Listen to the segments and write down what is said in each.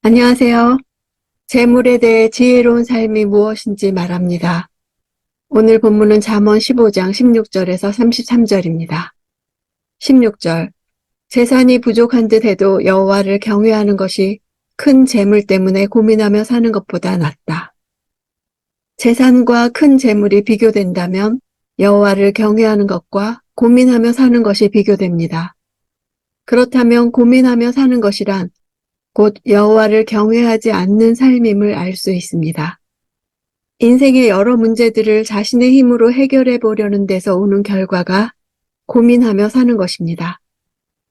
안녕하세요. 재물에 대해 지혜로운 삶이 무엇인지 말합니다. 오늘 본문은 잠언 15장 16절에서 33절입니다. 16절. 재산이 부족한 듯 해도 여호와를 경외하는 것이 큰 재물 때문에 고민하며 사는 것보다 낫다. 재산과 큰 재물이 비교된다면 여호와를 경외하는 것과 고민하며 사는 것이 비교됩니다. 그렇다면 고민하며 사는 것이란 곧 여호와를 경외하지 않는 삶임을 알 수 있습니다. 인생의 여러 문제들을 자신의 힘으로 해결해 보려는 데서 오는 결과가 고민하며 사는 것입니다.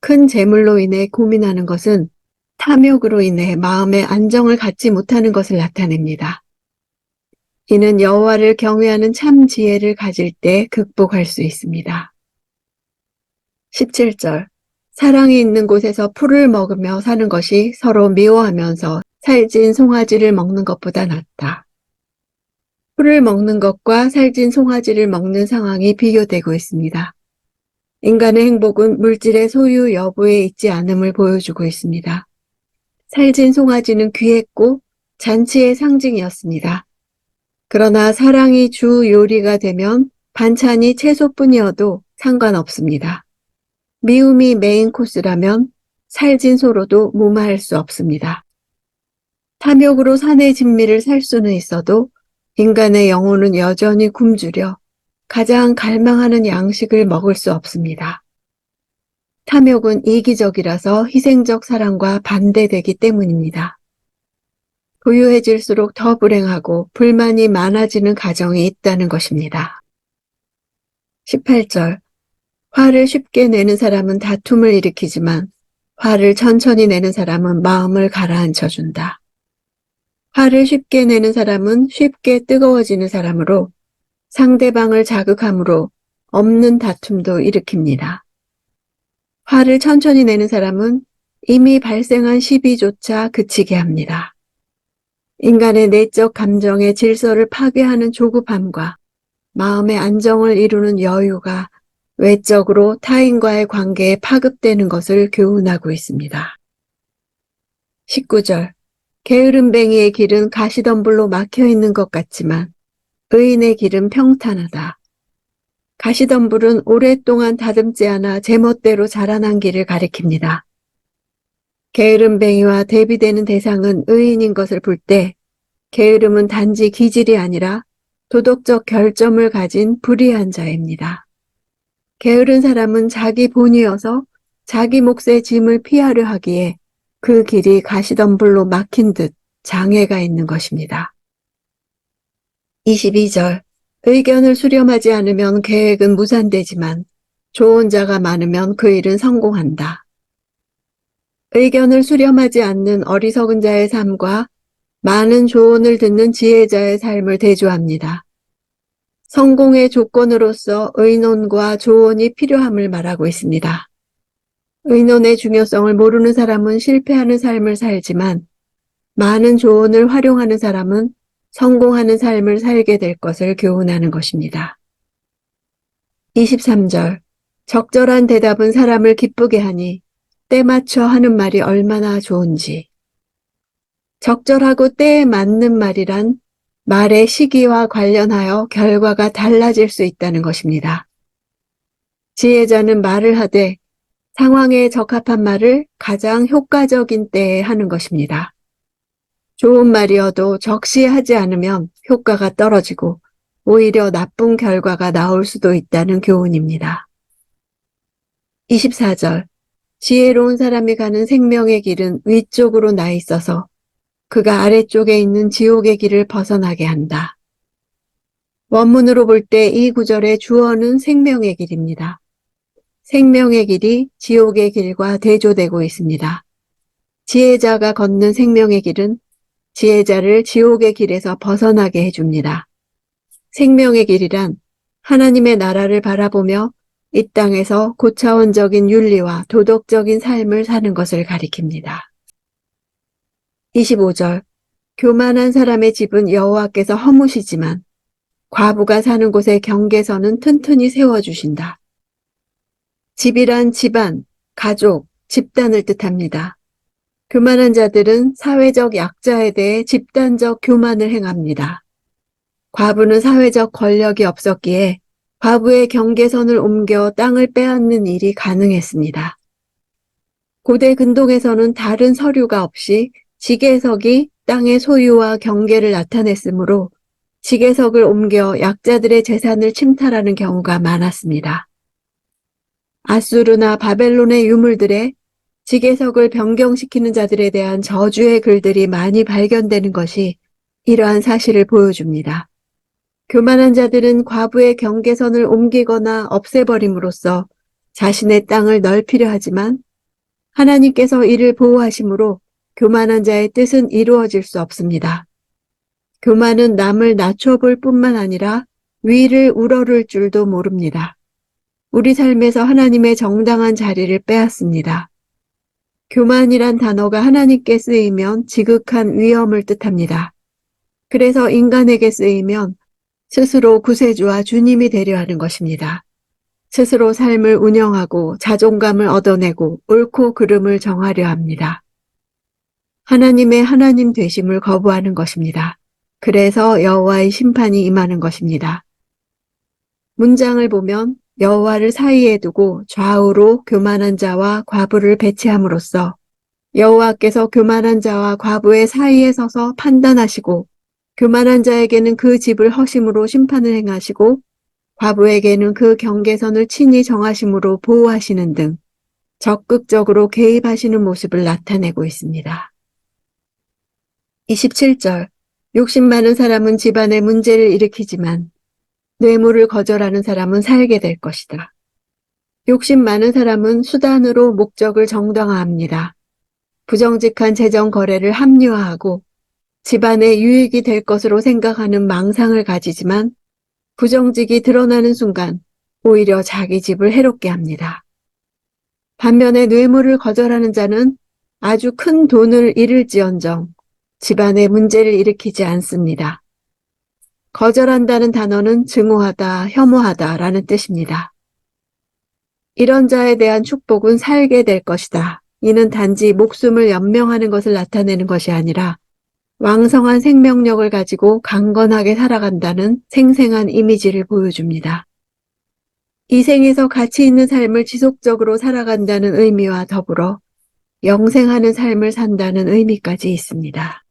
큰 재물로 인해 고민하는 것은 탐욕으로 인해 마음의 안정을 갖지 못하는 것을 나타냅니다. 이는 여호와를 경외하는 참 지혜를 가질 때 극복할 수 있습니다. 17절. 사랑이 있는 곳에서 풀을 먹으며 사는 것이 서로 미워하면서 살찐 송아지를 먹는 것보다 낫다. 풀을 먹는 것과 살찐 송아지를 먹는 상황이 비교되고 있습니다. 인간의 행복은 물질의 소유 여부에 있지 않음을 보여주고 있습니다. 살찐 송아지는 귀했고 잔치의 상징이었습니다. 그러나 사랑이 주 요리가 되면 반찬이 채소뿐이어도 상관없습니다. 미움이 메인 코스라면 살찐 소로도 무마할 수 없습니다. 탐욕으로 산의 진미를 살 수는 있어도 인간의 영혼은 여전히 굶주려 가장 갈망하는 양식을 먹을 수 없습니다. 탐욕은 이기적이라서 희생적 사랑과 반대되기 때문입니다. 부유해질수록 더 불행하고 불만이 많아지는 가정이 있다는 것입니다. 18절. 화를 쉽게 내는 사람은 다툼을 일으키지만 화를 천천히 내는 사람은 마음을 가라앉혀준다. 화를 쉽게 내는 사람은 쉽게 뜨거워지는 사람으로 상대방을 자극함으로 없는 다툼도 일으킵니다. 화를 천천히 내는 사람은 이미 발생한 시비조차 그치게 합니다. 인간의 내적 감정의 질서를 파괴하는 조급함과 마음의 안정을 이루는 여유가 외적으로 타인과의 관계에 파급되는 것을 교훈하고 있습니다. 19절. 게으름뱅이의 길은 가시덤불로 막혀있는 것 같지만 의인의 길은 평탄하다. 가시덤불은 오랫동안 다듬지 않아 제멋대로 자라난 길을 가리킵니다. 게으름뱅이와 대비되는 대상은 의인인 것을 볼 때 게으름은 단지 기질이 아니라 도덕적 결점을 가진 불의한 자입니다. 게으른 사람은 자기 본이어서 자기 몫의 짐을 피하려 하기에 그 길이 가시덤불로 막힌 듯 장애가 있는 것입니다. 22절. 의견을 수렴하지 않으면 계획은 무산되지만 좋은 자가 많으면 그 일은 성공한다. 의견을 수렴하지 않는 어리석은 자의 삶과 많은 조언을 듣는 지혜자의 삶을 대조합니다. 성공의 조건으로서 의논과 조언이 필요함을 말하고 있습니다. 의논의 중요성을 모르는 사람은 실패하는 삶을 살지만 많은 조언을 활용하는 사람은 성공하는 삶을 살게 될 것을 교훈하는 것입니다. 23절. 적절한 대답은 사람을 기쁘게 하니 때 맞춰 하는 말이 얼마나 좋은지. 적절하고 때에 맞는 말이란 말의 시기와 관련하여 결과가 달라질 수 있다는 것입니다. 지혜자는 말을 하되 상황에 적합한 말을 가장 효과적인 때에 하는 것입니다. 좋은 말이어도 적시하지 않으면 효과가 떨어지고 오히려 나쁜 결과가 나올 수도 있다는 교훈입니다. 24절. 지혜로운 사람이 가는 생명의 길은 위쪽으로 나 있어서 그가 아래쪽에 있는 지옥의 길을 벗어나게 한다. 원문으로 볼 때 이 구절의 주어는 생명의 길입니다. 생명의 길이 지옥의 길과 대조되고 있습니다. 지혜자가 걷는 생명의 길은 지혜자를 지옥의 길에서 벗어나게 해줍니다. 생명의 길이란 하나님의 나라를 바라보며 이 땅에서 고차원적인 윤리와 도덕적인 삶을 사는 것을 가리킵니다. 25절. 교만한 사람의 집은 여호와께서 허무시지만 과부가 사는 곳의 경계선은 튼튼히 세워주신다. 집이란 집안, 가족, 집단을 뜻합니다. 교만한 자들은 사회적 약자에 대해 집단적 교만을 행합니다. 과부는 사회적 권력이 없었기에 과부의 경계선을 옮겨 땅을 빼앗는 일이 가능했습니다. 고대 근동에서는 다른 서류가 없이 지계석이 땅의 소유와 경계를 나타냈으므로 지계석을 옮겨 약자들의 재산을 침탈하는 경우가 많았습니다. 아수르나 바벨론의 유물들에 지계석을 변경시키는 자들에 대한 저주의 글들이 많이 발견되는 것이 이러한 사실을 보여줍니다. 교만한 자들은 과부의 경계선을 옮기거나 없애버림으로써 자신의 땅을 넓히려 하지만 하나님께서 이를 보호하심으로 교만한 자의 뜻은 이루어질 수 없습니다. 교만은 남을 낮춰볼 뿐만 아니라 위를 우러를 줄도 모릅니다. 우리 삶에서 하나님의 정당한 자리를 빼앗습니다. 교만이란 단어가 하나님께 쓰이면 지극한 위험을 뜻합니다. 그래서 인간에게 쓰이면 스스로 구세주와 주님이 되려 하는 것입니다. 스스로 삶을 운영하고 자존감을 얻어내고 옳고 그름을 정하려 합니다. 하나님의 하나님 되심을 거부하는 것입니다. 그래서 여호와의 심판이 임하는 것입니다. 문장을 보면 여호와를 사이에 두고 좌우로 교만한 자와 과부를 배치함으로써 여호와께서 교만한 자와 과부의 사이에 서서 판단하시고 교만한 자에게는 그 집을 허심으로 심판을 행하시고 과부에게는 그 경계선을 친히 정하심으로 보호하시는 등 적극적으로 개입하시는 모습을 나타내고 있습니다. 27절 욕심 많은 사람은 집안에 문제를 일으키지만 뇌물을 거절하는 사람은 살게 될 것이다. 욕심 많은 사람은 수단으로 목적을 정당화합니다. 부정직한 재정 거래를 합리화하고 집안에 유익이 될 것으로 생각하는 망상을 가지지만 부정직이 드러나는 순간 오히려 자기 집을 해롭게 합니다. 반면에 뇌물을 거절하는 자는 아주 큰 돈을 잃을지언정 집안에 문제를 일으키지 않습니다. 거절한다는 단어는 증오하다, 혐오하다라는 뜻입니다. 이런 자에 대한 축복은 살게 될 것이다. 이는 단지 목숨을 연명하는 것을 나타내는 것이 아니라 왕성한 생명력을 가지고 강건하게 살아간다는 생생한 이미지를 보여줍니다. 이 생에서 가치 있는 삶을 지속적으로 살아간다는 의미와 더불어 영생하는 삶을 산다는 의미까지 있습니다.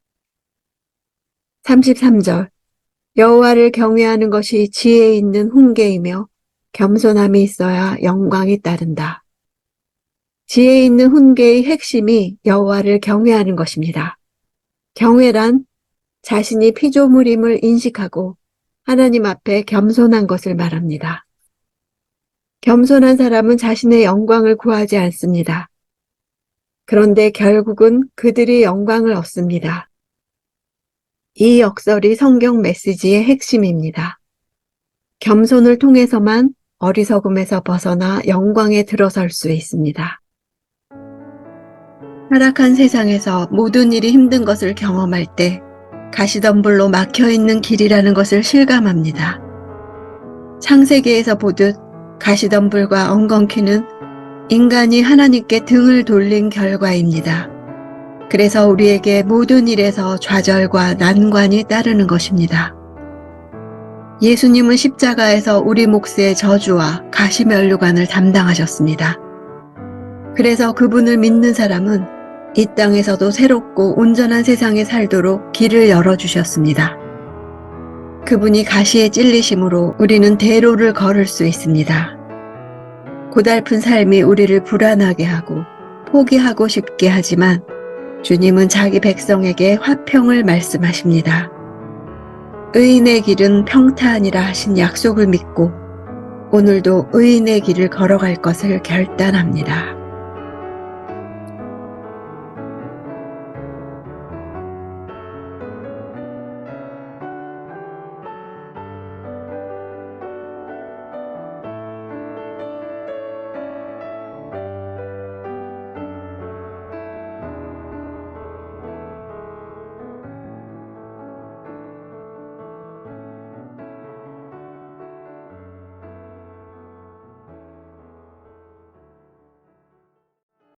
33절 여호와를 경외하는 것이 지혜 있는 훈계이며 겸손함이 있어야 영광이 따른다. 지혜 있는 훈계의 핵심이 여호와를 경외하는 것입니다. 경외란 자신이 피조물임을 인식하고 하나님 앞에 겸손한 것을 말합니다. 겸손한 사람은 자신의 영광을 구하지 않습니다. 그런데 결국은 그들이 영광을 얻습니다. 이 역설이 성경 메시지의 핵심입니다. 겸손을 통해서만 어리석음에서 벗어나 영광에 들어설 수 있습니다. 타락한 세상에서 모든 일이 힘든 것을 경험할 때 가시덤불로 막혀있는 길이라는 것을 실감합니다. 창세기에서 보듯 가시덤불과 엉겅퀴는 인간이 하나님께 등을 돌린 결과입니다. 그래서 우리에게 모든 일에서 좌절과 난관이 따르는 것입니다. 예수님은 십자가에서 우리 몫의 저주와 가시면류관을 담당하셨습니다. 그래서 그분을 믿는 사람은 이 땅에서도 새롭고 온전한 세상에 살도록 길을 열어주셨습니다. 그분이 가시에 찔리심으로 우리는 대로를 걸을 수 있습니다. 고달픈 삶이 우리를 불안하게 하고 포기하고 싶게 하지만 주님은 자기 백성에게 화평을 말씀하십니다. 의인의 길은 평탄이라 하신 약속을 믿고 오늘도 의인의 길을 걸어갈 것을 결단합니다.